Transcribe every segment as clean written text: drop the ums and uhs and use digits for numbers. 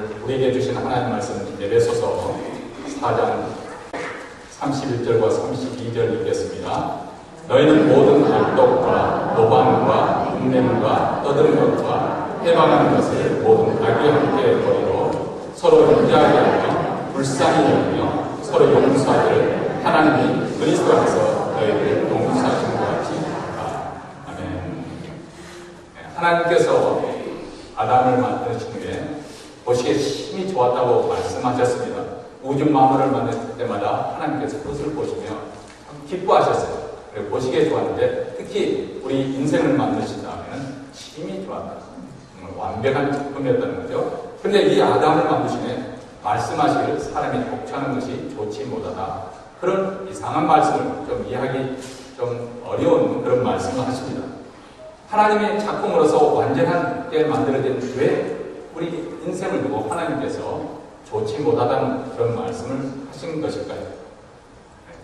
오늘 우리에게 주신 하나님 말씀 에베소서 4장 31절과 32절 읽겠습니다. 너희는 모든 악독과 노방과 분냄과 떠드는 것과 해방하는 것을 모든 악의 함께 버리고 서로 용서하게 하며 불쌍히 여기며 서로 용서하기를 하나님이 그리스도 안에서 너희를 용서하신 것 같이 하라. 아멘. 하나님께서 아담을 만드신 후에 보시기에 심히 좋았다고 말씀하셨습니다. 우주 만물을 만들 때마다 하나님께서 그것을 보시며 기뻐하셨어요. 그리고 보시기에 좋았는데 특히 우리 인생을 만드신 다음에는 심히 좋았다. 정말 완벽한 작품이었다는 거죠. 그런데 이 아담을 만드시네 말씀하시기를 사람이 독차하는 것이 좋지 못하다. 그런 이상한 말씀을 좀 이해하기 좀 어려운 그런 말씀을 하십니다. 하나님의 작품으로서 완전하게 만들어진 왜 우리 인생을 두고 하나님께서 좋지 못하다는 그런 말씀을 하신 것일까요?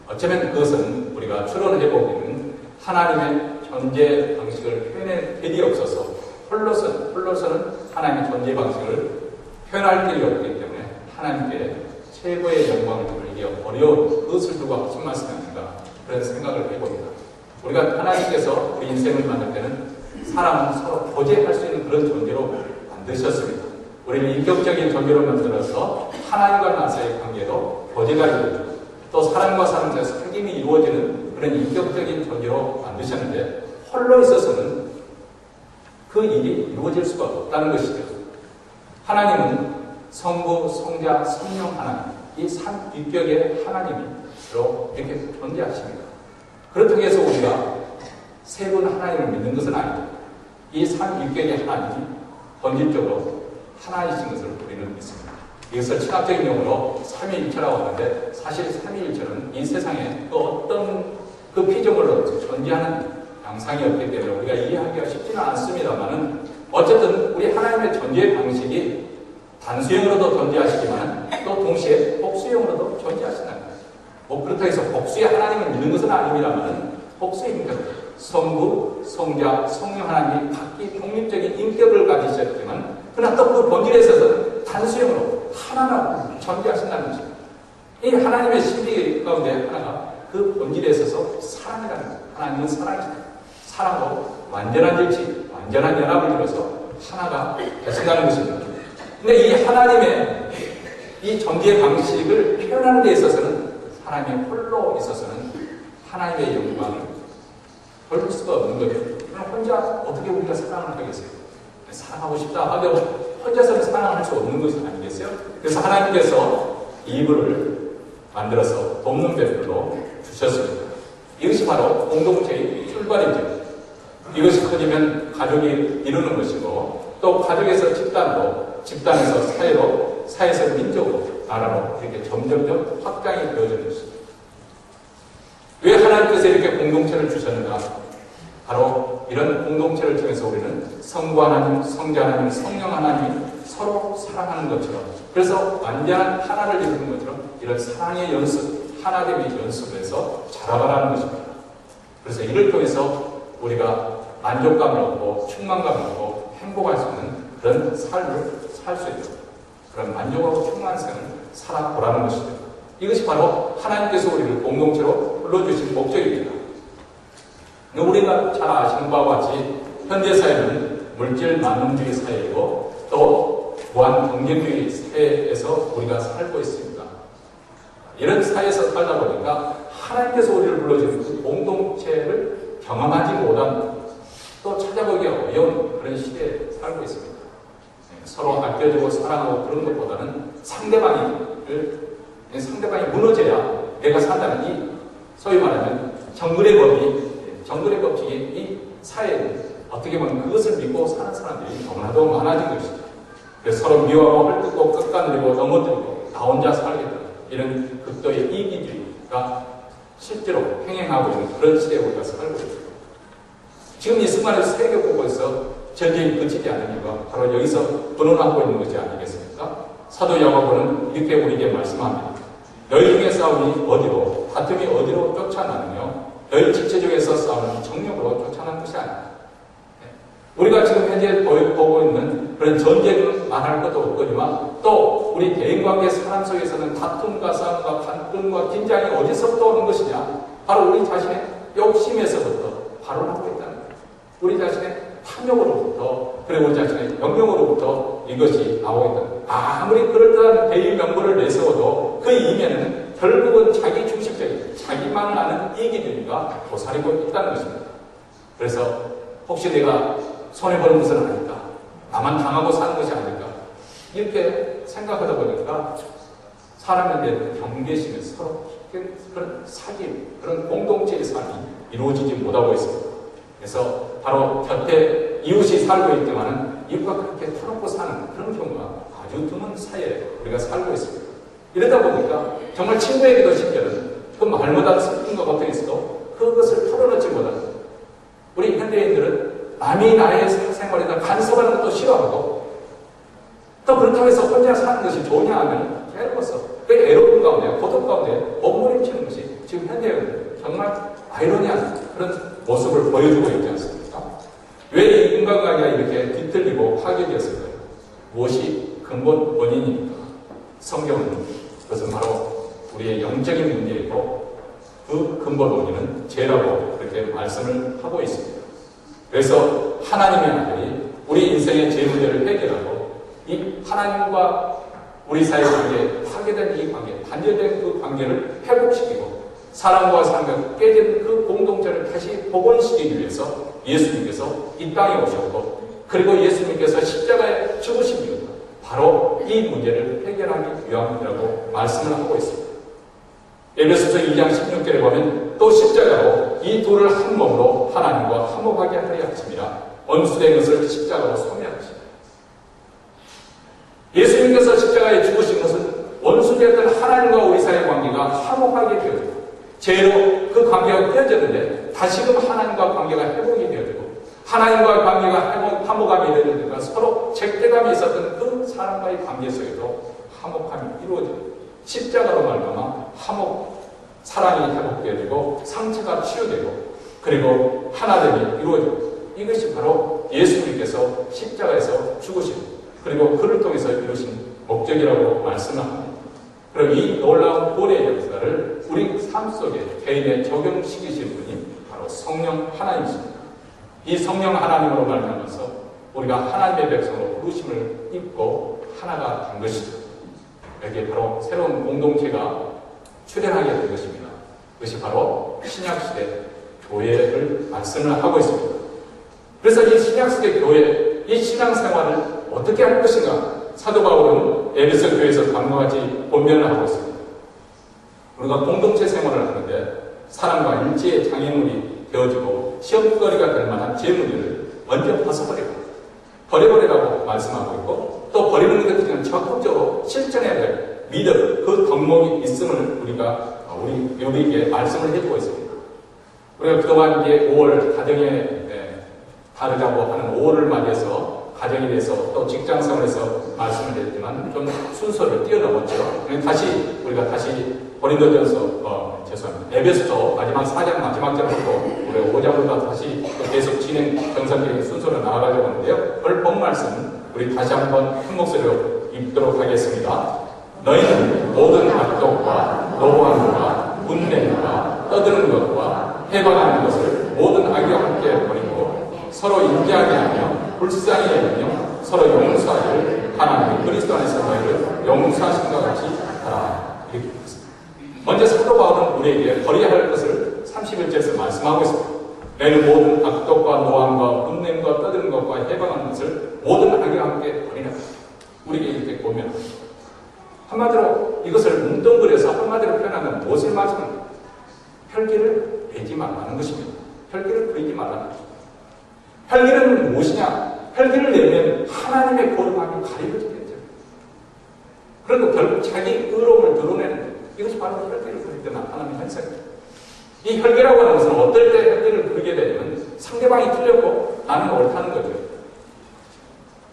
어쩌면 그것은 우리가 추론해보기는 하나님의 존재 방식을 표현할 길이 없어서 홀로서는 하나님의 존재 방식을 표현할 길이 없기 때문에 하나님께 최고의 영광을 돌리기 어려운 그것을 두고 하신 말씀이 아닌가 그런 생각을 해봅니다. 우리가 하나님께서 우리 인생을 만들 때는 사람은 서로 교제할 수 있는 그런 존재로 만드셨습니다. 우리를 인격적인 존재로 만들어서 하나님과 나서의 관계도 교제가 이루어지고 또 사람과 사람 사이에서 사귐이 이루어지는 그런 인격적인 존재로 만드셨는데 홀로 있어서는 그 일이 이루어질 수가 없다는 것이죠. 하나님은 성부, 성자, 성령 하나님 이 삼위격의 하나님으로 이렇게 존재하십니다. 그렇다고 해서 우리가 세 분 하나님을 믿는 것은 아니죠. 이 삼위격의 하나님이 본질적으로 하나이신 것을 우리는 믿습니다. 이것을 신학적인 용어로 삼위일체라고 하는데 사실 삼위일체는 이 세상에 그 어떤 그 피조물로 존재하는 양상이 없기 때문에 우리가 이해하기가 쉽지는 않습니다만은 어쨌든 우리 하나님의 존재 방식이 단수형으로도 존재하시지만 또 동시에 복수형으로도 존재하신다는 거예요. 뭐 그렇다고 해서 복수의 하나님을 믿는 것은 아닙니다만은 복수입니다. 성부, 성자, 성령 하나님이 각기 독립적인 인격을 가지셨지만 그러나 또 그 본질에 있어서 단수형으로 하나로 존재하신다는 것입니다. 이 하나님의 신비 가운데 하나가 그 본질에 있어서 사랑이라는 거예요. 하나님은 사랑이시다. 사랑으로 완전한 일치, 완전한 연합을 이뤄서 하나가 되신다는 것입니다. 근데 이 하나님의 이 존재 방식을 표현하는 데 있어서는 사람이 홀로 있어서는 하나님의 영광을 볼 수가 없는 거죠. 그럼 혼자 어떻게 우리가 사랑을 하겠어요? 사랑하고 싶다 하면 혼자서는 사랑을 할 수 없는 것이 아니겠어요? 그래서 하나님께서 이불을 만들어서 돕는 뱃불로 주셨습니다. 이것이 바로 공동체의 출발이죠. 이것이 커지면 가족이 이루는 것이고 또 가족에서 집단으로 집단에서 사회로 사회에서 민족으로 나라로 이렇게 점점점 확장이 되어지는 것입니다. 왜 하나님께서 이렇게 공동체를 주셨는가? 바로 이런 공동체를 통해서 우리는 성부 하나님, 성자 하나님, 성령 하나님이 서로 사랑하는 것처럼 그래서 완전한 하나를 이루는 것처럼 이런 사랑의 연습, 하나됨의 연습을 해서 자라가라는 것입니다. 그래서 이를 통해서 우리가 만족감을 얻고 충만감을 얻고 행복할 수 있는 그런 삶을 살 수 있는 그런 만족하고 충만한 생을 살아보라는 것입니다. 이것이 바로 하나님께서 우리를 공동체로 불러주신 목적입니다. 우리가 잘 아시는 바와 같이 현대사회는 물질 만능주의 사회이고 또 무한 경쟁주의 사회에서 우리가 살고 있습니다. 이런 사회에서 살다 보니까 하나님께서 우리를 불러주신 그 공동체를 경험하지 못한 또 찾아보기 어려운 그런 시대에 살고 있습니다. 서로 아껴주고 사랑하고 그런 것보다는 상대방이 무너져야 내가 산다는 이 소위 말하면 정글의 법칙이 이 사회는 어떻게 보면 그것을 믿고 사는 사람들이 너무나도 많아진 것이죠. 그래서 서로 미워하고 헐뜯고 깎아내리고 넘어뜨리고 나 혼자 살겠다 이런 극도의 이기주의가 실제로 행행하고 있는 그런 시대에 우리가 살고 있습니다. 지금 이 순간에서 세계 곳곳에서 전쟁이 그치지 않는 이유가 바로 여기서 분원하고 있는 것이 아니겠습니까? 사도 야고보는 이렇게 우리에게 말씀합니다. 너희 중에 싸움이 어디로, 다툼이 어디로 쫓아나느냐? 너희 지체 중에서 싸우는 정력으로 쫓아나는 것이 아니다. 우리가 지금 현재 보고 있는 그런 전쟁은 말할 것도 없거니와 또 우리 대인관계 사람 속에서는 다툼과 싸움과 갈등과 긴장이 어디서부터 오는 것이냐? 바로 우리 자신의 욕심에서부터 바로 나고 있다는 거예요. 우리 자신의 탐욕으로부터, 그리고 우리 자신의 영역으로부터 이것이 나오고 있다는 거예요. 아무리 그럴듯한 대의 명분을 내세워도 그 이면에는 결국은 자기 중심적인, 자기만 아는 이기주의가 도사리고 있다는 것입니다. 그래서 혹시 내가 손해보는 것은 아닐까? 나만 당하고 사는 것이 아닐까? 이렇게 생각하다 보니까 사람에 대한 경계심에 서로 그런 사귐, 그런 공동체의 삶이 이루어지지 못하고 있습니다. 그래서 바로 곁에 이웃이 살고 있지만은 이웃과 그렇게 터놓고 사는 그런 경우가 아주 드문 사이에 우리가 살고 있습니다. 이러다 보니까 정말 친구에게도 심지어는 그 말보다 슬픔과 고통이 있어도 그것을 털어놓지 못하는 우리 현대인들은 남이 나의 생활에다 간섭하는 것도 싫어하고 또 그렇다고 해서 혼자 사는 것이 좋으냐 하면 괴로웠어. 그 애로움 가운데, 고통 가운데 몸부림치는 것이 지금 현대인은 정말 아이러니한 그런 모습을 보여주고 있지 않습니까? 왜 이 인간관계가 이렇게 뒤틀리고 파괴되었을까요? 무엇이 근본 원인입니까? 성경은 그것은 바로 우리의 영적인 문제이고 그 근본 원인은 죄라고 그렇게 말씀을 하고 있습니다. 그래서 하나님의 아들이 우리 인생의 죄 문제를 해결하고 이 하나님과 우리 사이의 관계, 파괴된 이 관계, 단절된 그 관계를 회복시키고 사람과 사람과 깨진 그 공동체를 다시 복원시키기 위해서 예수님께서 이 땅에 오셨고 그리고 예수님께서 십자가에 죽으신 이유가 바로 이 문제를 해결하기 위함이라고 말씀을 하고 있습니다. 에베소서 2장 16절에 보면 또 십자가로 이 둘을 한 몸으로 하나님과 화목하게 하려 하심이라 원수된 것을 십자가로 소멸하시라. 예수님께서 십자가에 죽으신 것은 원수되었던 하나님과 우리 사이의 관계가 화목하게 되어지고 죄로 그 관계가 깨졌는데 다시금 하나님과 관계가 회복이 되어지고 하나님과 관계가 화목함이 되어지니까 서로 적대감이 있었던 그 사람과의 관계 속에도 화목함이 이루어지고 십자가로 말미암아 화목, 사랑이 회복되어지고 상처가 치유되고 그리고 하나됨이 이루어지고 이것이 바로 예수님께서 십자가에서 죽으신 그리고 그를 통해서 이루신 목적이라고 말씀을 합니다. 그럼 이 놀라운 구원의 역사를 우리 삶 속에 개인에 적용시키신 분이 바로 성령 하나님이십니다. 이 성령 하나님으로 말미암아서 우리가 하나님의 백성으로 부르심을 입고 하나가 된 것이죠. 여기에 바로 새로운 공동체가 출현하게 된 것입니다. 그것이 바로 신약시대 교회를 말씀을 하고 있습니다. 그래서 이 신약시대 교회, 이 신앙생활을 어떻게 할 것인가? 사도 바울은 에베소 교회에서 다음과 같이 본면을 하고 있습니다. 우리가 공동체 생활을 하는데 사람과 일체의 장애물이 되어지고 시험거리가 될 만한 제 문제를 먼저 버려버리라고 말씀하고 있고 또 버리는 것도 그냥 적극적으로 실천해야 될 믿음, 그 덕목이 있음을 우리에게 말씀을 해주고 있습니다. 우리가 그동안 이제 5월 가정에 다르자고 하는 5월을 맞이해서 가정에 대해서 또 직장생활에서 말씀을 드렸지만 좀 순서를 뛰어넘었죠. 우리가 다시 고린도전서 죄송합니다. 에베소서 마지막 4장 마지막 절을 보고 우리 5장부터 다시 계속 진행 정상적인 순서로 나아가려고 하는데요. 오늘 본 말씀은 우리 다시 한번 한 목소리로 읽도록 하겠습니다. 너희는 모든 악독과 노함과 분냄과 떠드는 것과 해방하는 것을 모든 악과 함께 버리고 서로 인자하게 하며 불쌍히 여기며 서로 용서하기를 하나님이 그리스도 안에서 너희를 용서하신 것 같이 하라. 이렇게 했습니다. 먼저 사도 바울은 우리에게 버려야 할 것을 31절에서 말씀하고 있습니다. 너희는 모든 악독과 노함과 분냄과 떠드는 것과 해방하는 것을 모든 악과 함께 버리라. 우리에게 이렇게 보면 한마디로 이것을 뭉뚱그려서 한마디로 표현하면 무엇을 말씀합니까? 혈기를 내지 말라는 것입니다. 혈기를 부리지 말라는 것입니다. 혈기는 무엇이냐? 혈기를 내면 하나님의 거룩함이 가려지겠죠. 그리고 결국 자기 의로움을 드러내는 것. 이것이 바로 혈기를 부릴 때 나타나는 현상입니다. 이 혈기라고 하는 것은 어떨 때 혈기를 부리게 되냐면 상대방이 틀렸고 나는 옳다는 거죠.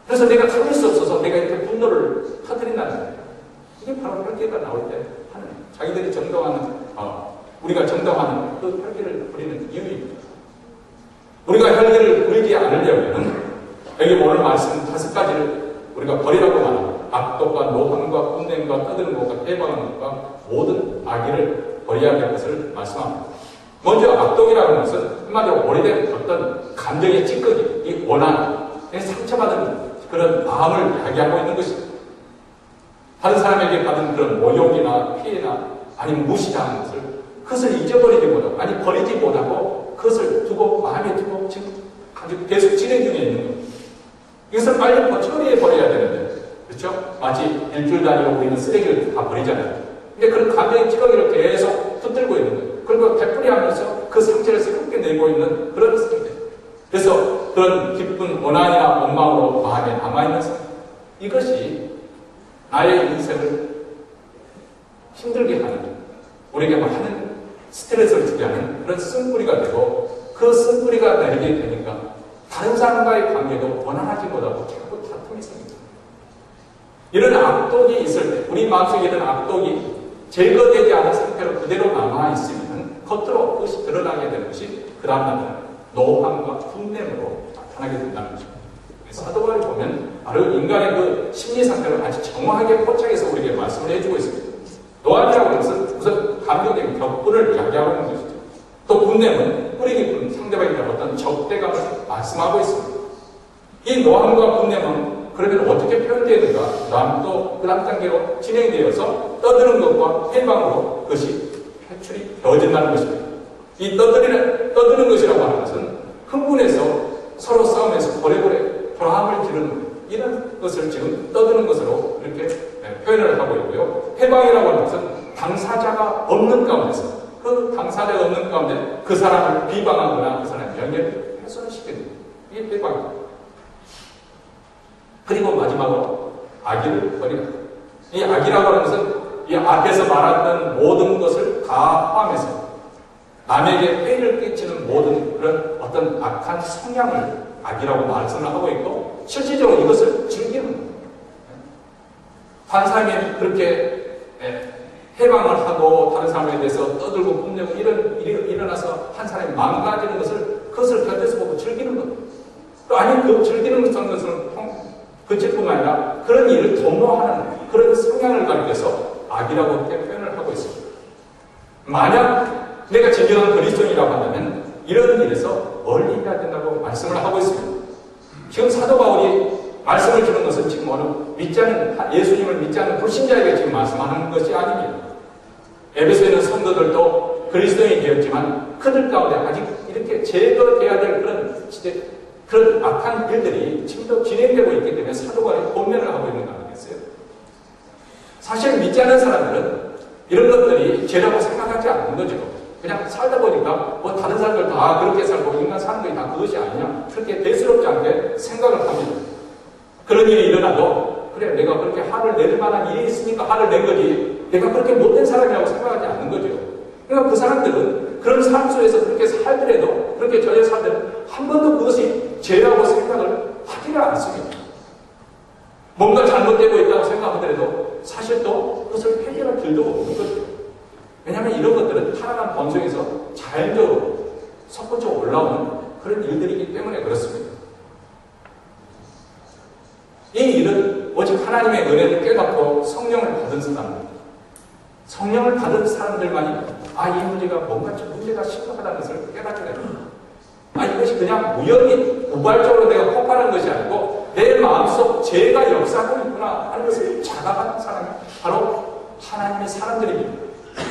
그래서 내가 참을 수 없어서 내가 이렇게 분노를 터뜨린다는 거예요. 이게 바로 혈기가 나올 때 하는 자기들이 정당하는 우리가 정당하는 그 혈기를 부리는 이유입니다. 우리가 혈기를 부리지 않으려면 여기 오늘 말씀 5가지를 악독과 노함과 꾼냄과 떠드는 것과 해방하는 것과 모든 악의를 버려야 될 것을 말씀합니다. 먼저 악독이라는 것은 한마디로 오래된 어떤 감정의 찌꺼기, 이 원한, 상처받은 그런 마음을 이야기하고 있는 것입니다. 다른 사람에게 받은 그런 모욕이나 피해나 아니면 무시당한 것을 그것을 잊어버리지 못하고 아니 버리지 못하고 그것을 두고 마음에 두고 지금 아주 계속 진행 중에 있는 거예요. 이것을 빨리 처리해 버려야 되는데 그렇죠? 마치 일주일 단위로 우리는 쓰레기를 다 버리잖아요. 근데 그런 감정의 찌꺼기를 계속 붙들고 있는 거예요. 그리고 되풀이하면서 그 상처를 새롭게 내고 있는 그런 상태. 그래서 그런 기쁜 원한이나 원망으로 마음에 남아있는 상태. 이것이 나의 인생을 힘들게 하는, 우리에게 많은 스트레스를 주게 하는 그런 쓴뿌리가 되고 그 쓴뿌리가 내리게 되니까 다른 사람과의 관계도 원활하지 못하고 자꾸 다툼이 생깁니다. 이런 악독이 있을 때, 우리 마음속에 이런 악독이 제거되지 않은 상태로 그대로 남아있으면 겉으로 그것이 드러나게 되는 것이 그 다음날은 노함과 분냄으로 나타나게 된다는 것입니다. 사도 바울이 보면 바로 인간의 그 심리 상태를 아주 정확하게 포착해서 우리에게 말씀을 해주고 있습니다. 노함이라고 하는 것은 우선 감정의 격분을 이야기하고 있는 것이죠. 또 분냄은 뿌리 깊은 상대방에 대한 어떤 적대감을 말씀하고 있습니다. 이 노함과 분냄은 그러면 어떻게 표현되는가? 그 다음 단계로 진행되어서 떠드는 것과 해방으로 그것이 표출이 되어진다는 것입니다. 이 떠드는 것이라고 하는 것은 흥분해서 서로 싸움에서 고래고래 불화함을 지르는 이런 것을 지금 떠드는 것으로 이렇게 표현을 하고 있고요. 해방이라고 하는 것은 당사자가 없는 가운데서 그 당사자가 없는 가운데 그 사람을 비방하거나 그 사람의 명예를 훼손시키는 이게 해방입니다. 그리고 마지막으로 악의를 버리라. 이 악이라고 하는 것은 이 앞에서 말했던 모든 것을 다 포함해서 남에게 폐해를 끼치는 모든 그런 어떤 악한 성향을 악이라고 말씀을 하고 있고 실질적으로 이것을 즐기는 거예요. 다른 사람이 그렇게 해방을 하고 다른 사람에 대해서 떠들고 뽐내고 이런 일이 일어나서 한 사람이 망가지는 것을 그것을 곁에서 보고 즐기는 거예요. 또 아니 그 즐기는 것은 그뿐만 아니라 그런 일을 도모하는 그런 성향을 가리켜서 악이라고 이렇게 표현을 하고 있습니다. 만약 내가 진정한 그리스도인이라고 한다면 이런 일에서 멀리 해야 된다고 말씀을 하고 있습니다. 지금 사도 바울이 말씀을 주는 것은 지금 어느 믿지 않는 예수님을 믿지 않는 불신자에게 지금 말씀하는 것이 아닙니다. 에베소에 있는 성도들도 그리스도인이 되었지만 그들 가운데 아직 이렇게 제거돼야 될 그런 악한 일들이 지금도 진행되고 있기 때문에 사도 바울이 권면을 하고 있는 거 아니겠어요? 사실 믿지 않는 사람들은 이런 것들이 죄라고 생각하지 않는 거죠. 그냥 살다 보니까 뭐 다른 사람들 다 그렇게 살고 인간 사는 것이 다 그것이 아니냐 그렇게 대수롭지 않게 생각을 합니다. 그런 일이 일어나도 그래 내가 그렇게 화를 낼 만한 일이 있으니까 화를 낸 거지 내가 그렇게 못된 사람이라고 생각하지 않는 거죠. 그러니까 그 사람들은 그런 삶 속에서 그렇게 살더라도 그렇게 전혀 살더라도 한 번도 그것이 죄라고 생각을 하지를 않습니다. 뭔가 잘못되고 있다고 생각하더라도 사실 또 그것을 해결할 길도 없는 거죠. 왜냐하면 이런 것들은 타락한 본성에서 자연적으로 섞어져 올라오는 그런 일들이기 때문에 그렇습니다. 이 일은 오직 하나님의 은혜를 깨닫고 성령을 받은 사람들, 성령을 받은 사람들만이 이 문제가 뭔가 좀 문제가 심각하다는 것을 깨닫게 됩니다. 이것이 그냥 우연히 우발적으로 내가 폭발한 것이 아니고 내 마음속 죄가 역사하고 있구나 하는 것을 자각하는 사람이 바로 하나님의 사람들입니다.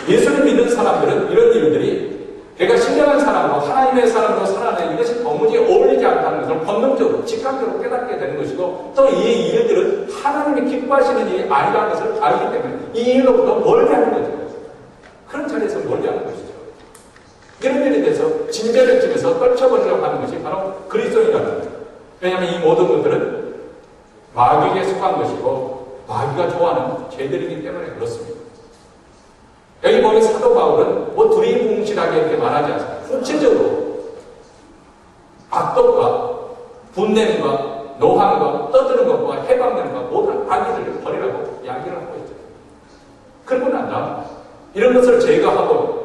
예수를 믿는 사람들은 이런 일들이 내가 신령한 사람으로 하나님의 사람으로 살아내는 이것이 도무지 어울리지 않다는 것을 본능적으로 직감적으로 깨닫게 되는 것이고 또 이 일들은 하나님이 기뻐하시는 일이 아니라는 것을 알기 때문에 이 일로부터 멀리하는 거죠. 그런 자리에서 멀리하는 것이죠. 이런 일에 대해서 진죄를 지면서 떨쳐버리려고 하는 것이 바로 그리스도인이라는 거예요. 왜냐하면 이 모든 것들은 마귀에게 속한 것이고 마귀가 좋아하는 죄들이기 때문에 그렇습니다. 여기 보면 사도 바울은 뭐 두리뭉실하게 이렇게 말하지 않습니다. 구체적으로 악독과 분냄과 노함과 떠드는 것과 해방되는 것 모든 악의들을 버리라고 이야기를 하고 있죠. 그러고 난 다음 이런 것을 제거하고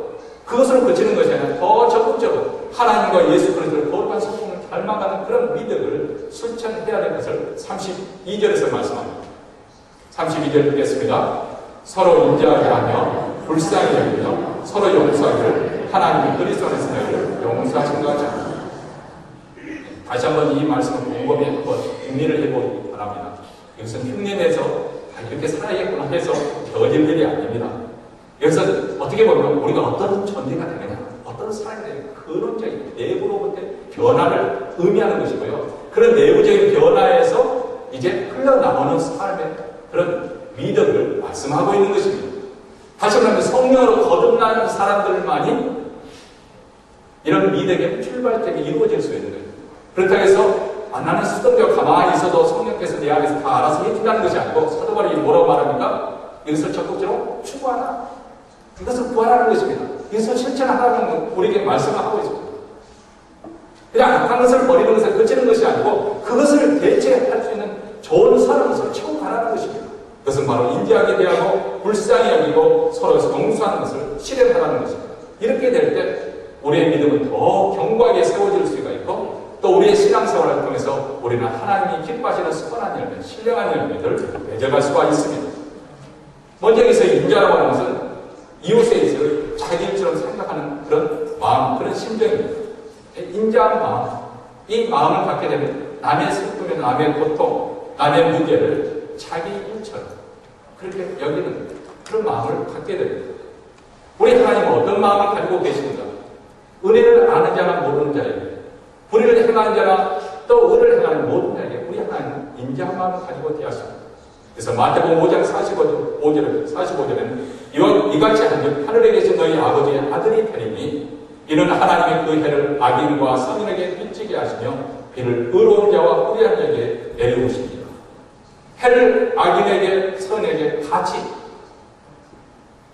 그것을 거치는 것이 아니라 더 적극적으로 하나님과 예수 그리스도의 거룩한 성품을 닮아가는 그런 믿음을 실천해야 될 것을 32절에서 말씀합니다. 32절 읽겠습니다. 서로 인자하게 하며 불쌍히 여기며 서로 용서하기를 하나님이 그리스도 안에서 너희를 용서하신 것 같지 않습니까? 다시 한번 이 말씀을 곰곰이 한번 궁리를 해보기 바랍니다. 이것은 흉내내서 이렇게 살아야겠구나 해서 되어질 일이 아닙니다. 여기서 어떻게 보면 우리가 어떤 존재가 되느냐, 어떤 사람이 되느냐, 근원적인 내부로부터의 변화를 의미하는 것이고요. 그런 내부적인 변화에서 이제 흘러나오는 삶의 그런 믿음을 말씀하고 있는 것입니다. 다시 말하면 성령으로 거듭나는 사람들만이 이런 믿음의 출발점이 이루어질 수 있는 거예요. 그렇다고 해서 나는 수동적으로 가만히 있어도 성령께서 내 안에서 다 알아서 해준다는 것이 아니고 사도 바울이 뭐라고 말합니까? 이것을 적극적으로 추구하라. 이것을 구하라는 것입니다. 이것을 실천하라는 우리에게 말씀을 하고 있습니다. 그냥 악한 것을 버리는 것을 그치는 것이 아니고 그것을 대체할 수 있는 좋은 사람을 채워가라는 것입니다. 그것은 바로 인자하게 대하고 불쌍히 여기고 서로 용서하는 것을 실현하라는 것입니다. 이렇게 될 때 우리의 믿음은 더 견고하게 세워질 수가 있고 또 우리의 신앙생활을 통해서 우리는 하나님이 기뻐하시는 선한 열매, 신령한 열매들을 맺어갈 수가 있습니다. 먼저 여기서 인자라고 하는 것은 이웃에 있어 자기 일처럼 생각하는 그런 마음, 그런 심정입니다. 인자한 마음, 이 마음을 갖게 되면 남의 슬픔에 남의 고통, 남의 문제를 자기 일처럼 그렇게 여기는 그런 마음을 갖게 됩니다. 우리 하나님은 어떤 마음을 가지고 계십니까? 은혜를 아는 자나 모르는 자에게, 불의를 행하는 자나 또 의를 행하는 모든 자에게 우리 하나님은 인자한 마음을 가지고 대하십니다. 그래서 마태복음 5장 45절에는 이같이 한즉 하늘에 계신 너희 아버지의 아들이 되리니 이는 하나님의 그 해를 악인과 선인에게 비치게 하시며 비를 의로운 자와 불의한 자에게 내려오십니다. 해를 악인에게 선에게 같이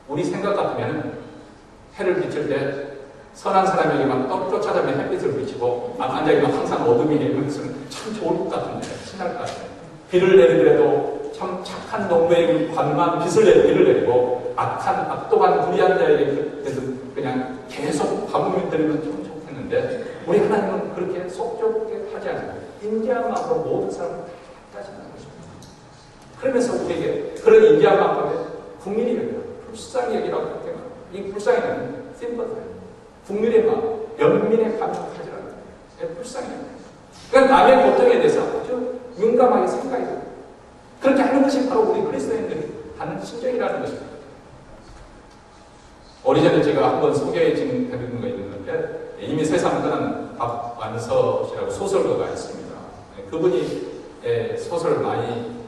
우리 생각 같으면 해를 비칠 때 선한 사람에게만 쫓아다니며 햇빛을 비치고 악한 자에게만 항상 어둠이 내리는 것은 참 좋을 것 같은데 신날 것 같아요. 비를 내리더라도 참 착한 농부에게 관만 비를 내리고 악독한 불의한 자에게 그냥 계속 가뭄이 들으면 참 좋겠는데 우리 하나님은 그렇게 속 좁게 하지 않아요. 인자한 마음으로 모든 사람을 따진다는 것입니다. 그러면서 우리에게 그런 인자한 마음에 국민이 여기라 불쌍히 여기라고 할 때는 이 불쌍히는 심퍼사예요. 국민의 마음, 연민의 감정을 가지라는 거예요. 불쌍히 그러니까 남의 고통에 대해서 아주 민감하게 생각이 돼요. 그렇게 하는 것이 바로 우리 그리스도인들이 하는 심정이라는 것입니다. 오래전에 제가 한번 소개해 드린 거 있는데 이미 세상을 떠난 박완서씨라고 소설가가 있습니다. 그분이 소설을 많이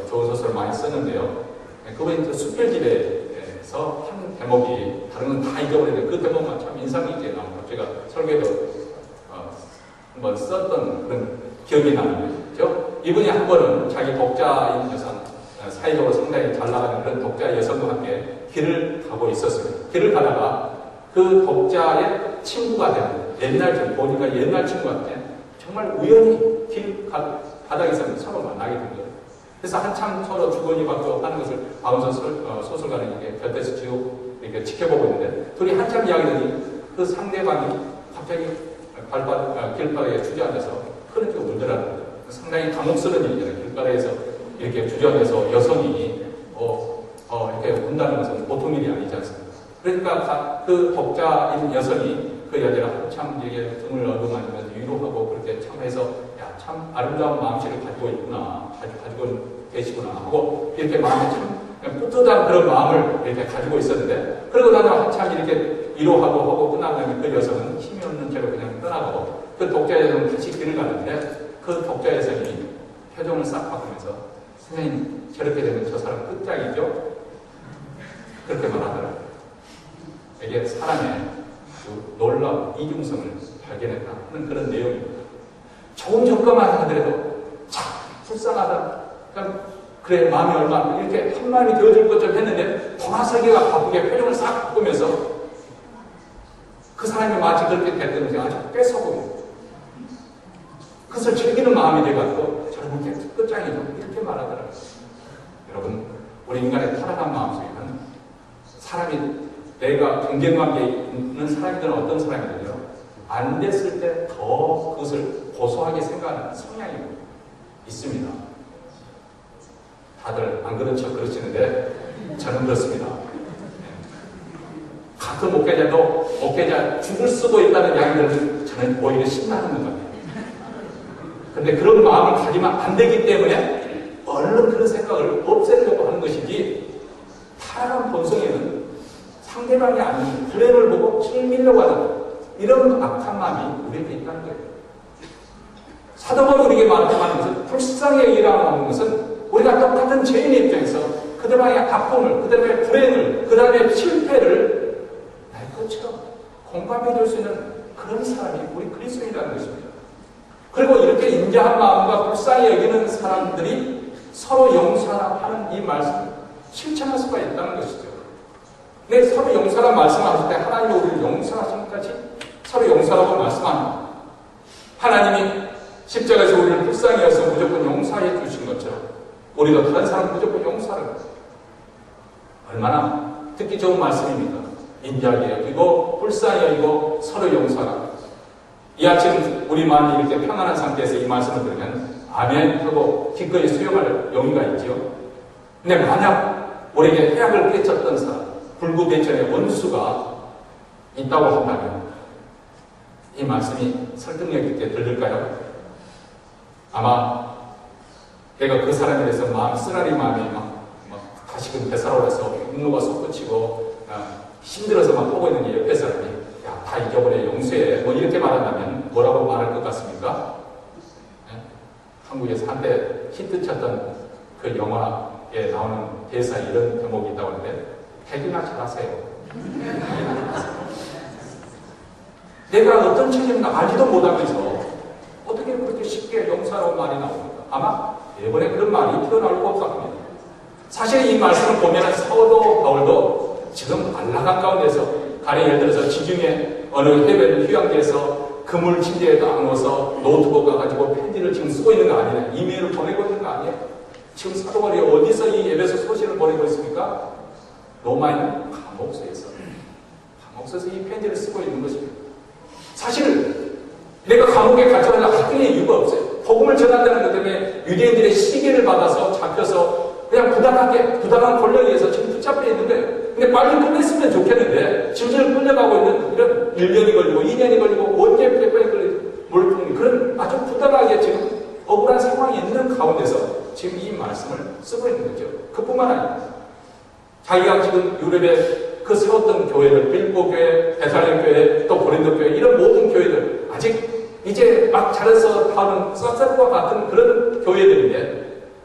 좋은 소설을 많이 썼는데요. 그분이 수필집에서 한 대목이 다른 건 다 잊어버리는데 그 대목만 참 인상 깊게 나옵니다. 제가 설계도 한번 썼던 그런 기억이 나는데요. 이분이 한 번은 자기 독자인 여성, 사회적으로 상당히 잘 나가는 그런 독자 여성과 함께 길을 가고 있었습니다. 길을 가다가 그 독자의 친구가 되는 보니까 옛날 친구한테 정말 우연히 길 바닥에서 서로 만나게 된 거예요. 그래서 한참 서로 주거니 받고 하는 것을 박은선 소설가는 이렇게 곁에서 이렇게 지켜보고 있는데 둘이 한참 이야기하더니 그 상대방이 갑자기 길바닥에 주저앉아서 그렇게 울더라는 거예요. 상당히 당혹스러운 일이잖아요. 길바닥에서 이렇게 주저앉아서 여성이 이렇게 운다는 것은 보통 일이 아니지 않습니까? 그러니까 그 독자인 여성이 그 여자가 한참 이게 등을 어루만지면서 위로하고 그렇게 참 해서 야, 참 아름다운 마음씨를 가지고 있구나, 가지고 계시구나 하고 이렇게 마음에 참 뿌듯한 그런 마음을 이렇게 가지고 있었는데 그러고 나서 한참 이렇게 위로하고 하고 끝나면 그 여성은 힘이 없는 채로 그냥 떠나고 그 독자 여성은 다시 길을 가는데 그 독자 여성이 표정을 싹 바꾸면서 선생님 저렇게 되면 저 사람 끝장이죠? 그렇게 말하더라고요. 이게 사람의 그 놀라운 이중성을 발견했다 하는 그런 내용입니다. 좋은 정과만 하더라도 참 불쌍하다. 그래 마음이 얼마나 이렇게 한 마음이 되어줄 것 좀 했는데 동화설계가 바쁘게 표정을 싹 바꾸면서 그 사람이 마치 그렇게 됐던 것이 아주 뺏어보고 그것을 즐기는 마음이 돼가지고 저렇게 끝장이죠. 이렇게 말하더라고요. 여러분 우리 인간의 타락한 마음속에는 사람이 내가 경쟁관계에 있는 사람이든 어떤 사람이든요 안 됐을 때 더 그것을 고소하게 생각하는 성향이 있습니다. 다들 안 그런 척 그러시는데 저는 그렇습니다. 같은 목회자도 목회자 죽을 수도 있다는 이야기를 저는 오히려 신나는 것 같아요. 근데 그런 마음을 가지면 안 되기 때문에 얼른 그런 생각을 없애려고 하는 것이지, 타락한 본성에는 상대방이 아닌 불행을 보고 즐기려고 하는 이런 악한 마음이 우리에게 있다는 거예요. 사도 바울이 우리에게 말하는 것은 불쌍히 일하는 것은 우리가 똑같은 죄인의 입장에서 그들의 아픔을, 그들의 불행을, 그들의 실패를 날 것처럼 공감해 줄 수 있는 그런 사람이 우리 그리스도인이라는 것입니다. 그리고 이렇게 인자한 마음과 불쌍히 여기는 사람들이 서로 용서하는 이 말씀을 실천할 수가 있다는 것이죠. 근데 서로 용서라 말씀하실 때 하나님이 우리를 용서하시니까 서로 용서라고 말씀합니다. 하나님이 십자가에서 우리를 불쌍히 여서 무조건 용서해 주신 것처럼 우리도 다른 사람 무조건 용서하는 거예요. 얼마나 듣기 좋은 말씀입니까? 인자하게 여기고 불쌍히 여기고 서로 용서하라. 이 아침 우리 마음이 이렇게 평안한 상태에서 이 말씀을 들으면 아멘 하고 기꺼이 수용할 용의가 있지요. 근데 만약 우리에게 해악을 끼쳤던 사람, 불구배천의 원수가 있다고 한다면 이 말씀이 설득력 있게 들릴까요? 아마 내가 그 사람에 대해서 쓰라리 마음이 다시금 되살아올라서 분노가 솟구치고 힘들어서 막 보고 있는 이 옆에 사람이 야, 다 잊어버려 용서해 이렇게 말한다면 뭐라고 말할 것 같습니까? 네? 한국에서 한때 히트쳤던 그 영화에 나오는 대사에 이런 대목이 있다고 하는데 핵이나 잘하세요. 내가 어떤 책임인가 알지도 못하면서 어떻게 그렇게 쉽게 용서라고 말이 나옵니까? 아마 이번에 그런 말이 튀어나올 것 같습니다. 사실 이 말씀을 보면 사도 바울도 지금 안락한 가운데서 가령 예를 들어서 지중해 어느 해변 휴양지에서 그물 침대에다 누워서 노트북 가가지고 편지를 지금 쓰고 있는 거 아니에요? 이메일을 보내고 있는 거 아니에요? 지금 사도 바울이 어디서 이 에베소 소식을 보내고 있습니까? 로마에 있는 감옥에서 이 편지를 쓰고 있는 것입니다. 사실 내가 감옥에 갇혀서 학교에 이유가 없어요. 복음을 전한다는 것 때문에 유대인들의 시기를 받아서 잡혀서 그냥 부당한 권력에 의해서 지금 붙잡혀 있는 거예요. 근데 빨리 끝냈으면 좋겠는데 질질 끌려가고 있는 이런 1년이 걸리고 2년이 걸리고 원죄 패권이 걸리고 그런 아주 부당하게 지금 억울한 상황이 있는 가운데서 지금 이 말씀을 쓰고 있는 거죠. 그뿐만 아니라 자기가 지금 유럽에 그 세웠던 교회를 빌보 교회, 데살로니가 교회, 또 고린도 교회 이런 모든 교회들 아직 이제 막 자라서 하는 쌀쌀과 같은 그런 교회들인데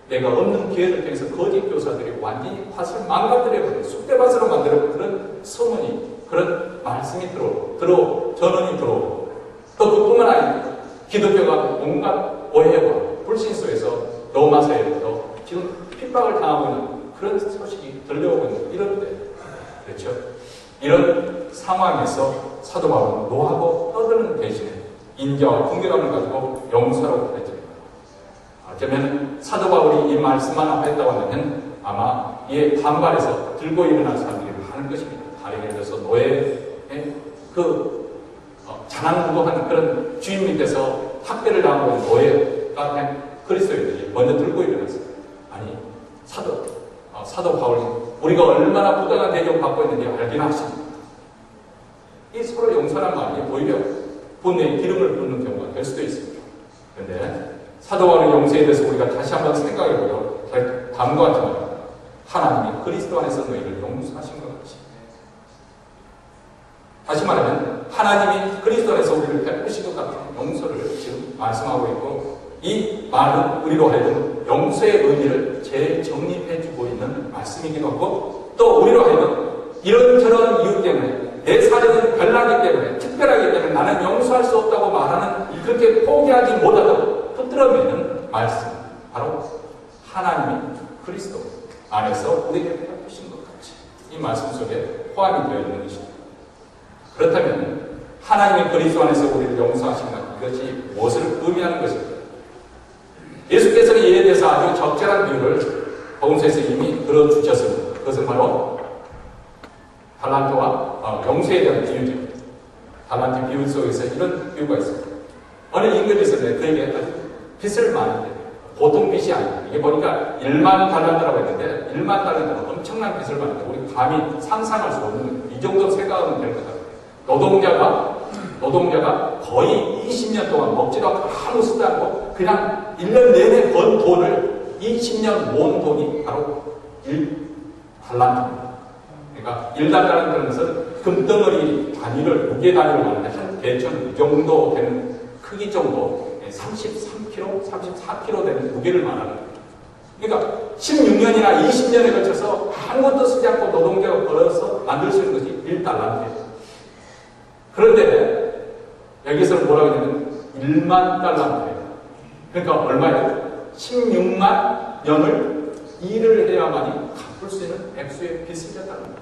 내가 없는 기회를 통해서 거짓 교사들이 완전히 밭을 망가뜨려버리고 쑥대밭으로 만들어버리고 그런 소문이 그런 말씀이 전원이 들어오고 또 그뿐만 아니라 기독교가 온갖 오해와 불신 속에서 로마 사회로부터 지금 핍박을 당하고 있는 그런 소식이 들려오고 있는 이런 때 그렇죠? 이런 상황에서 사도 바울은 노하고 떠드는 대신에 인자와 긍휼함을 가지고 용서라고 그랬죠. 어쩌면 사도 바울이 이 말씀만 했다고 하면 아마 이에 반발해서 들고 일어난 사람들이 많은 것입니다. 다른 예를 들어서 노예의 자난무도한 그런 주인 밑에서 학대를 당하고 있는 노예가 된 그리스도인들이 먼저 들고 일어났어요. 아니 사도 바울이 우리가 얼마나 부당한 대접을 받고 있는지 알긴 하십니다. 이 서로 용서란 말이 오히려 분노의 기름을 붓는 경우가 될 수도 있습니다. 그런데 사도 바울의 용서에 대해서 우리가 다시 한번 생각해보려 다음과 같은 말입니다. 하나님이 그리스도 안에서 너희를 용서하신 것 같이. 다시 말하면 하나님이 그리스도 안에서 우리를 베푸신 것 같은 용서를 지금 말씀하고 있고 이 말은 우리로 하여금 용서의 의미를 재정립해주고 있는 말씀이기도 하고 또 우리로 하여금 이런저런 이유 때문에 내 사정은 별나기 때문에 특별하기 때문에 나는 용서할 수 없다고 말하는 그렇게 포기하지 못하도록 붙들어매는 말씀 바로 하나님이 그리스도 안에서 우리에게 베푸신 것 같이 이 말씀 속에 포함이 되어 있는 것입니다. 그렇다면 하나님이 그리스도 안에서 우리를 용서하신 것 이것이 무엇을 의미하는 것입니까? 예수께서는 이에 대해서 아주 적절한 비유를 복음서에서 이미 들어주셨습니다. 그것은 바로 달란트와 용서에 대한 비유죠. 달란트 비유 속에서 이런 비유가 있습니다. 어느 임금이 있었는데 그에게 아주 빚을 많이 보통 빚이 아닙니다. 이게 보니까 1만 달란트라고 했는데 1만 달란트는 엄청난 빚을 받는데 우리 감히 상상할 수 없는 거예요. 이 정도 생각하면 될 것 같아요. 노동자가 거의 20년 동안 먹지도 않고 아무 쓰도 않고 그냥 1년 내내 번 돈을 20년 모은 돈이 바로 1달란트입니다. 그러니까 1달란트라는 것은 금덩어리 단위를, 무게 단위를 말하는데 한 대천 이 정도 되는 크기 정도 33kg, 34kg 되는 무게를 말하는 거예요. 그러니까 16년이나 20년에 걸쳐서 아무것도 쓰지 않고 노동자가 벌어서 만들 수 있는 것이 1달란트예요. 그런데 여기서는 뭐라고 하냐면 1만 달란트예요. 그러니까 얼마예요? 16만 년을 일을 해야만이 갚을 수 있는 액수의 빚을 졌다는 거예요.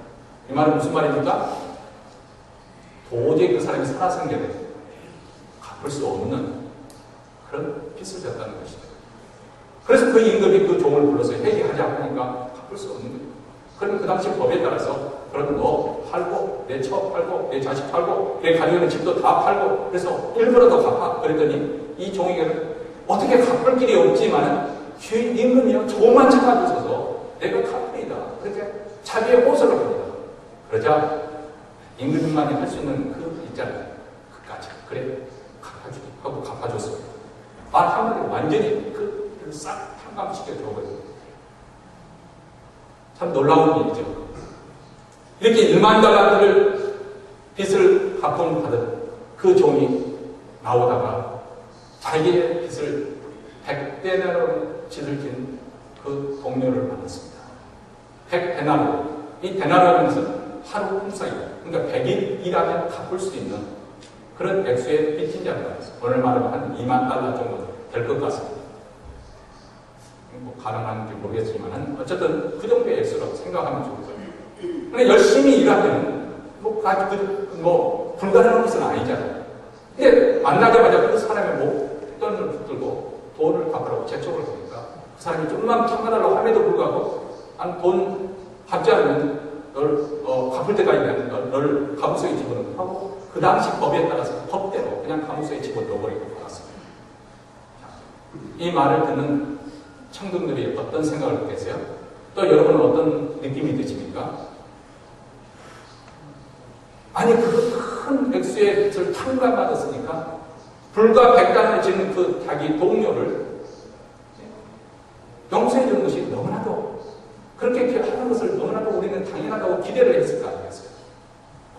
이 말은 무슨 말입니까? 도저히 그 사람이 살아생전에 갚을 수 없는 그런 빚을 졌다는 것이죠. 그래서 그 임금이 그 종을 불러서 회개하자 하니까 갚을 수 없는 거예요. 그러면 그 당시 법에 따라서 그럼 너 팔고 내 처 팔고 내 자식 팔고 내 가지고 있는 집도 다 팔고 그래서 일부라도 갚아. 그랬더니 이 종에게는 어떻게 갚을 길이 없지만 주인 임금이요 조금만 참아주셔서 내가 갚으리다. 그렇게 자기의 호소를 합니다. 그러자 임금만이 할 수 있는 그 있잖아요. 그까지 그래 갚아주기 하고 갚아줬습니다. 말 한마디로 완전히 그를 싹 탕감시켜 줘버려요. 참 놀라운 일이죠. 이렇게 1만 달란트를 빚을 갚음 받은 그 종이 나오다가 자기의 빚을 100데나리온 빚을 진 그 동료를 만났습니다. 100데나리온. 이 데나리온은 것은 하루 품삯이다. 그러니까 100일 일하면 갚을 수 있는 그런 액수의 빚진 자가 있어요. 오늘 말하면 한 2만 달러 정도 될 것 같습니다. 뭐 가능한지 모르겠지만 어쨌든 그 정도의 액수라고 생각하면 좋을 거예요. 근데 열심히 일하면 뭐 불가능한 것은 아니잖아요. 근데 만나자마자 그 사람의 목돈을 붙들고 돈을 갚으라고 재촉을 하니까 그 사람이 좀만 참아달라고 함에도 불구하고 돈 갚지 않으면 널 갚을 때까지 널 감옥소에 집어넣고 하고 그 당시 법에 따라서 법대로 그냥 감옥소에 집어넣어버리고 말았습니다. 이 말을 듣는 청중들이 어떤 생각을 갖겠어요? 또 여러분은 어떤 느낌이 드십니까? 아니 그 큰 액수의 빚을 탕감받았으니까 불과 100단을 지는 그 자기 동료를 용서해 주는 것이 너무나도 그렇게 하는 것을 너무나도 우리는 당연하다고 기대를 했을 거 아니겠어요?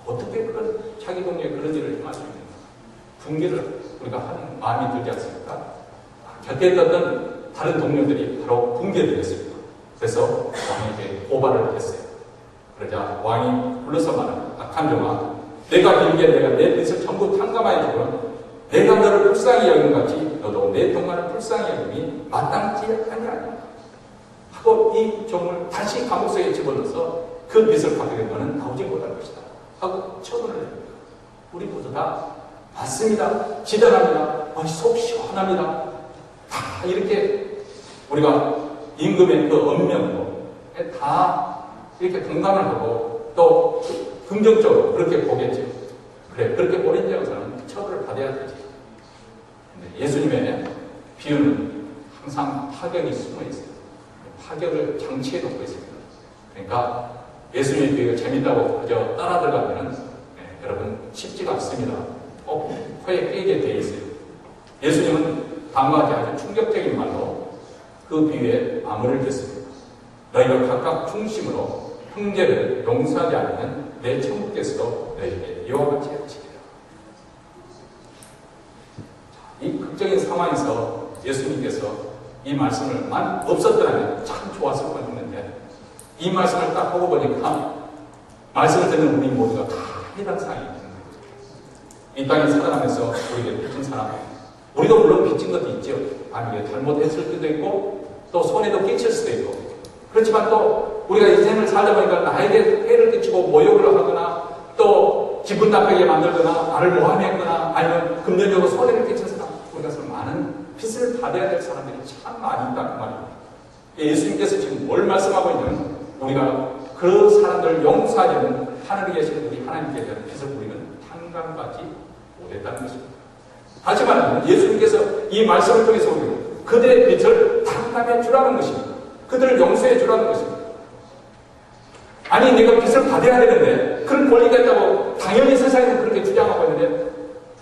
어떻게 그런 자기 동료의 그런 일을 행할 수 있는가? 분개를 우리가 하는 마음이 들지 않습니까? 곁에 있던 다른 동료들이 바로 분개를 했습니다. 그래서 왕에게 고발을 했어요. 그러자 왕이 불러서 말하는 악한 종아, 내가 빌기에 내가 내 빚을 전부 탕감하여 주거나 내가 너를 불쌍히 여긴 같이 너도 내 동안을 불쌍히 여김이 마땅치 아니하냐 하고 이 종을 다시 감옥소에 집어넣어서 그 빚을 갚게 된 너는 나오지 못할 것이다 하고 처분을 합니다. 우리 모두 다 맞습니다. 지단합니다. 속 시원합니다. 다 이렇게 우리가 임금의 그 엄명으로 다 이렇게 동감을 하고 또 긍정적으로 그렇게 보겠죠. 그래, 그렇게 보는 자에서는 처벌을 받아야 되지. 근데 예수님의 비유는 항상 파격이 숨어 있어요. 파격을 장치해 놓고 있습니다. 그러니까 예수님의 비유가 재밌다고 그저 따라 들어가면 여러분 쉽지가 않습니다. 꼭 코에 끼게 되어 있어요. 예수님은 다음과 같이 아주 충격적인 말로 그 비유에 마무리를 짓습니다. 너희가 각각 중심으로 형제를 용서하지 않으면 내 천국께서도 너희에게 이와 같이 하시리라. 이 극적인 상황에서 예수님께서 이 말씀을만 없었더라면 참 좋았을 뻔했는데 이 말씀을 딱 보고 보니까 말씀을 듣는 우리 모두가 다 해당 사항이 있는 거죠. 이 땅에 살아가면서 우리에게 빚진 사람, 우리도 물론 빚진 것도 있죠. 아니 잘못했을 수도 있고 또 손해도 끼칠 수도 있고 그렇지만 또 우리가 인생을 살다 보니까 나에게 해를 끼치고 모욕을 하거나 또 기분 나쁘게 만들거나 나를 모함했거나 아니면 금전적으로 손해를 끼친 사람 우리가 많은 빚을 받아야 될 사람들이 참 많이 있다 그 말입니다. 예수님께서 지금 뭘 말씀하고 있냐면 우리가 그 사람들을 용서하려면 하늘에 계시는 우리 하나님께 대한 빚을 우리는 탕감받지 못했다는 것입니다. 다시 말하면 예수님께서 이 말씀을 통해서 우리는 그들의 빚을 탕감해 주라는 것입니다. 그들을 용서해 주라는 것입니다. 아니 내가 빚을 받아야 되는데 그런 권리가 있다고 당연히 세상에는 그렇게 주장하고 있는데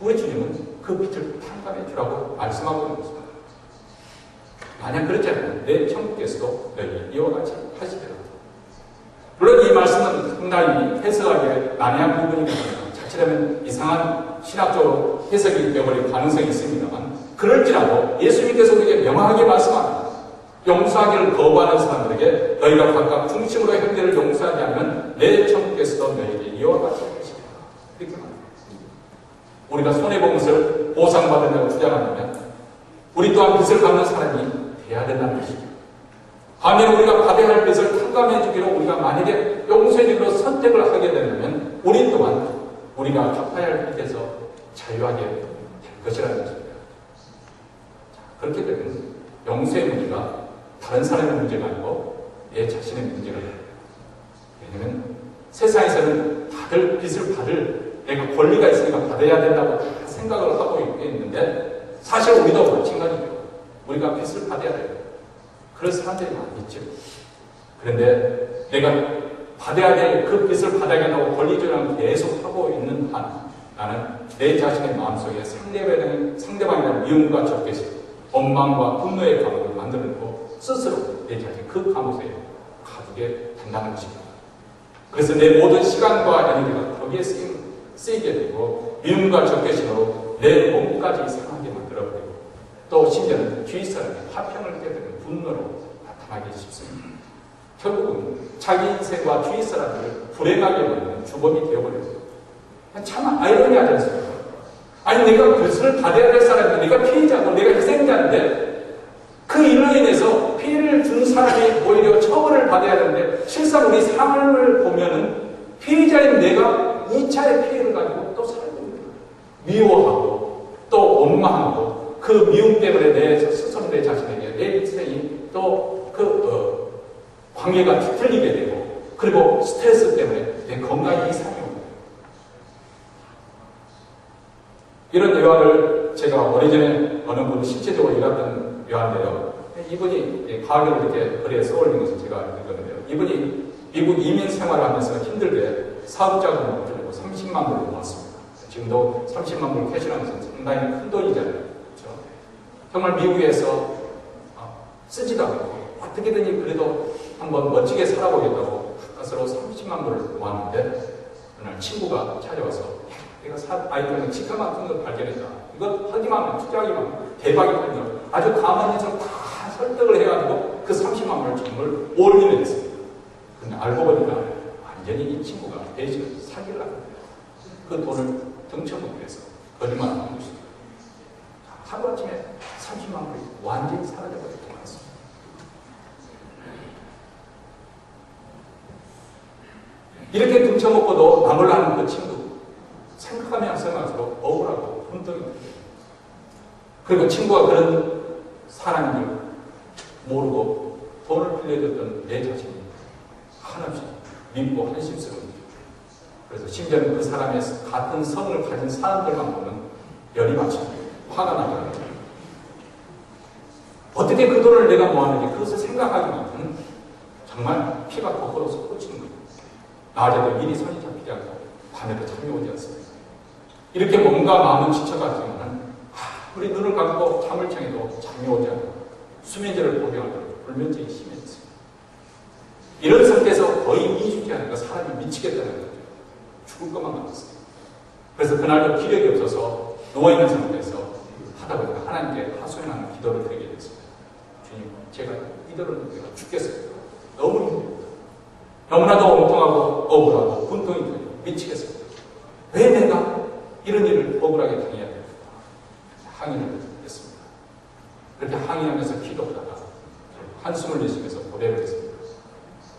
우리 주님은 그 빚을 탕감해 주라고 말씀하고 있는 것입니다. 만약 그렇지 않으면 내 천국에서도 너희 이와 같이 하시리라. 물론 이 말씀은 상당히 해석하기에 난해한 부분이 있습니다. 자칫하면 이상한 신학적으로 해석이 되어버릴 가능성이 있습니다만 그럴지라도 예수님께서 우리에게 명확하게 말씀합니다. 용서하기를 거부하는 사람들에게 너희가 각각 중심으로 형제를 용서하지 않으면 내 천국에서도 너희에게 이와 같이 할 것이다. 이렇게 말합니다. 우리가 손해본 것을 보상받으려고 주장한다면 우리 또한 빚을 갚는 사람이 돼야 된다는 것이죠. 반면 우리가 받아야 할 빚을 탕감해 주기로 우리가 만약에 용서해 주기로 선택을 하게 된다면 우리 또한 우리가 갚아야 할 빚에서 자유하게 될 것이라는 것입니다. 그렇게 되면 용서의 문제가 다른 사람의 문제가 아니고 내 자신의 문제가 됩니다. 왜냐하면 세상에서는 다들 빚을 받을 내가 권리가 있으니까 받아야 된다고 생각을 하고 있는데 사실 우리도 마찬가지죠. 우리가 빚을 받아야 돼요. 그런 사람들이 많이 있죠. 그런데 내가 받아야 될 그 빚을 받아야겠다고 권리주장을 계속 하고 있는 한 나는 내 자신의 마음속에 상대방에 대한 미움과 적개심, 원망과 분노의 감옥을 만들어내고 스스로 내 자신 그 감옥에 가두게 된다는 것입니다. 그래서 내 모든 시간과 에너지가 거기에 쓰이게 되고 미움과 적개심으로 내 몸까지 상하게 만들어버리고 또 심지어는 주위 사람의 화평을 깨뜨리는 분노로 나타나기 쉽습니다. 결국은 자기 인생과 주위 사람들을 불행하게 만드는 주범이 되어버립니다. 참 아이러니하지 않습니까? 아니 내가 빚을 받아야 될 사람인데 내가 피해자고 내가 희생자인데 그 일로 인해서 피해를 준 사람이 오히려 처벌을 받아야 되는데 실상 우리 삶을 보면은 피해자인 내가 2차의 피해를 가지고 또 살고 있는 거예요. 미워하고 또 원망하고 그 미움 때문에 내 스스로 내 자신에게 내 인생이 또 관계가 뒤틀리게 되고 그리고 스트레스 때문에 내 건강이 이상해 옵니다. 이런 예화를 제가 오래전에 어느 분 실제적으로 일했던 예화인데요. 이분이 과학을 이렇게 거리에 써올린 것을 제가 읽었는데요. 이분이 미국 이민 생활을 하면서 힘들게 사업자금을 얻으려고 30만 불을 모았습니다. 지금도 30만 불을 캐시라는 것은 상당히 큰 돈이잖아요. 그렇죠? 정말 미국에서 쓰지도 않고 어떻게든 그래도 한번 멋지게 살아보겠다고 가서로 30만 불을 모았는데 그날 친구가 찾아와서 내가 아이들은 기가 막힌 걸 발견했다. 이거 하기만 하면 투자하기만 하면 대박이 걸려. 아주 가만히 좀 다 설득을 해가지고 그 30만 불을 정말 올리면 했습니다. 근데 알고 보니까 완전히 이 친구가 대신에 사기를 하거든요. 그 돈을 등쳐먹기 위해서 거짓말을 한 것입니다. 하루아침에 30만 불이 완전히 사라져버렸던 것 같습니다. 이렇게 등쳐먹고도 남을 하는 그 친구 생각하면 생각할수록 억울하고 분통이 됩니다. 그리고 친구가 그런 사람인 줄 모르고 돈을 빌려줬던 내 자신이 한없이 밉고 한심스러운 일이죠. 그래서 심지어는 그 사람의 같은 성을 가진 사람들만 보면 열이 받치고 화가 나더라고요. 어떻게 그 돈을 내가 모았는지 그것을 생각하기만 정말 피가 거꾸로 솟구치는 거예요. 낮에도 일이 손이 잡히지 않고 밤에도 잠이 오지 않습니다. 이렇게 뭔가 마음은 지쳐가지만 우리 눈을 감고 잠을 청해도 잠이 오지 않고 수면제를 복용하도록 불면증이 심해졌습니다. 이런 상태에서 거의 2주째 하니까 사람이 미치겠다는 거죠. 죽을 것만 같았어요. 그래서 그날도 기력이 없어서 누워있는 상태에서 하다 보니까 하나님께 하소연하는 기도를 드리게 됐습니다. 주님, 제가 이대로는 내가 죽겠어요. 너무 힘들어요. 너무나도 엉뚱하고 억울하고 분통이 되고 미치겠어요. 왜 내가 이런 일을 억울하게 당해야 될까? 항의를 했습니다. 그렇게 항의하면서 기도하다가 한숨을 내쉬면서 고백을 했습니다.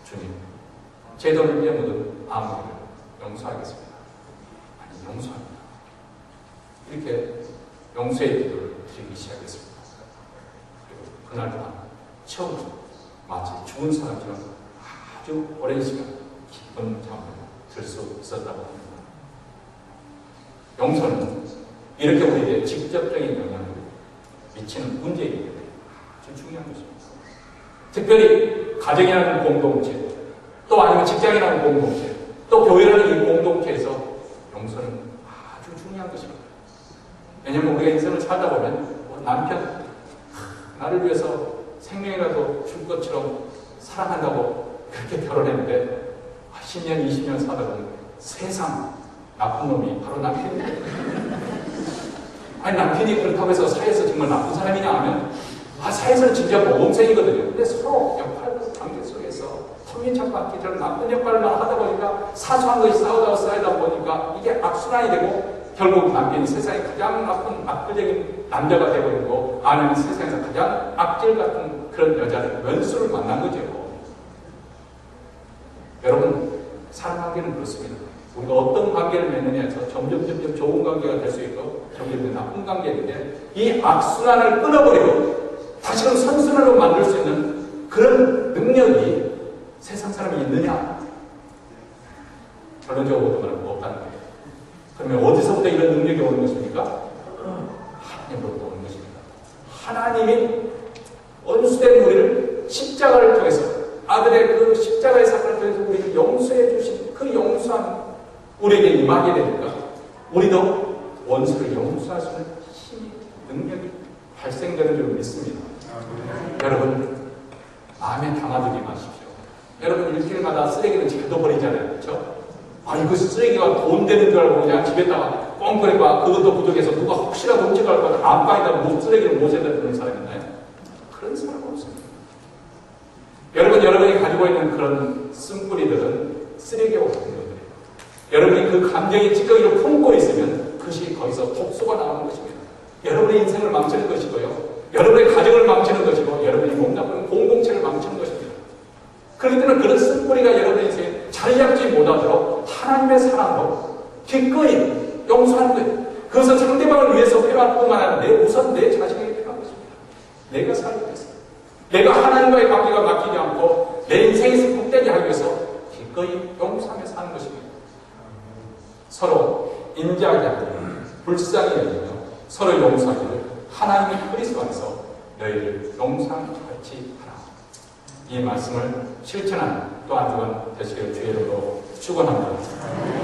주님, 제 돈을 빼묻은 아무를 용서하겠습니다. 아니, 용서합니다. 이렇게 용서의 기도를 드리기 시작했습니다. 그리고 그날 밤 처음으로 마치 죽은 사람처럼 아주 오랜 시간 깊은 잠을 들 수 있었다고 합니다. 용서는 이렇게 우리에게 직접적인 영향을 미치는 문제이기 때문에 아주 중요한 것입니다. 특별히 가정이라는 공동체, 또 아니면 직장이라는 공동체, 또 교회라는 이 공동체에서 용서는 아주 중요한 것입니다. 왜냐하면 우리가 인생을 살다 보면 남편, 나를 위해서 생명이라도 줄 것처럼 사랑한다고 그렇게 결혼했는데 10년, 20년 살다 보면 세상 나쁜 놈이 바로 남편이에요. 아니 남편이 그렇다고 해서 사회에서 정말 나쁜 사람이냐 하면 사회에서는 진짜 모범생이거든요. 근데 서로 역할 관계 속에서 터미잡고 않기 전에 나쁜 역할만 하다 보니까 사소한 것이 쌓이다 보니까 이게 악순환이 되고 결국 남편이 세상에 가장 나쁜 악질적인 남자가 되어버리고 아내는 세상에서 가장 악질 같은 그런 여자를 원수를 만난 거죠. 여러분 사람관계는 그렇습니다. 우리가 어떤 관계를 맺느냐에서 점점 좋은 관계가 될 수 있고 점점 나쁜 관계인데 이 악순환을 끊어버리고 다시금 선순환으로 만들 수 있는 그런 능력이 세상 사람이 있느냐? 결론적으로 보면 없다는 거예요. 그러면 어디서부터 이런 능력이 오는 것입니까? 하나님으로부터 오는 것입니다. 하나님이 원수된 우리를 십자가를 통해서 아들의 그 십자가의 사건을 통해서 우리를 용서해 주신 그 용서함 우리에게 임하게 되니까 우리도 원수를 용서할 수 있는 힘이 능력이 발생되는 줄 믿습니다. 여러분 마음에 담아두지 마십시오. 여러분 일주일마다 쓰레기는 잘도 버리잖아요. 그렇죠? 이거 쓰레기가 돈 되는 줄 알고 그냥 집에다가 꽁그레가 그것도 부족해서 누가 혹시라도 훔쳐갈 거다 안방에다 쓰레기를 모셔다 두는 사람이 있나요? 그런 사람 없습니다. 여러분이 가지고 있는 그런 쓴뿌리들은 쓰레기와 같은 것들이에요. 여러분이 그 감정이 찌꺼기로 품고 있으면 그것이 거기서 독소가 나오는 것입니다. 여러분의 인생을 망치는 것이고요. 여러분의 가정을 망치는 것이고 여러분이 몸담는 공동체를 망치는 것입니다. 그렇기 때문에 그런 쓴뿌리가 여러분의 인생에 자리 잡지 못하도록 하나님의 사랑으로 기꺼이 용서하는 거예요. 그것은 상대방을 위해서 필요할 뿐만 아니라 우선 내 자신에게 필요한 것입니다. 내가 살기 위해서. 내가 하나님과의 관계가 막히지 않고 내 인생에서 복되게 하기 위해서 기꺼이 용서하며 사는 것입니다. 서로 인자하게 하고 불쌍히 여기며 서로 용서하기를 하나님의 그리스도 안에서 너희를 용서함과 같이 하라. 이 말씀을 실천하는 또 한 주간 되시기를 주의 이름으로 축원합니다.